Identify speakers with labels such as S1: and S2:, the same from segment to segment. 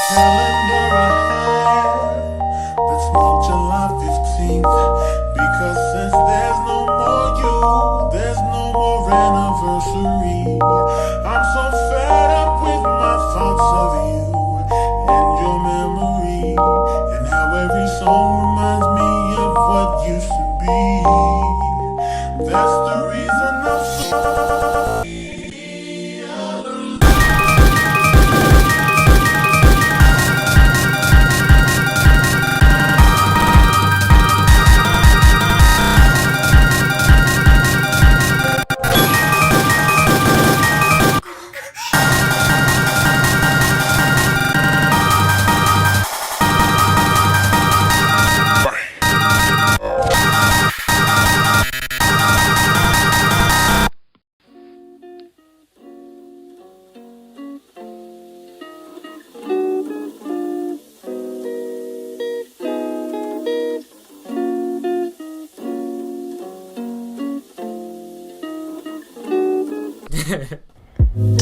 S1: calendar I have, let's make July 15th. Because since there's no more you, there's no more anniversary. I'm so fed up with my thoughts of you and your memory, and how every song reminds me of what used to be. That's the reason I'm so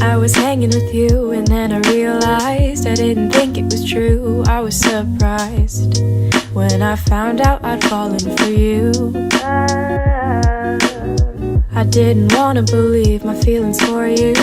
S2: I was hanging with you and then I realized I didn't think it was true. I was surprised when I found out I'd fallen for you. I didn't want to believe my feelings for you.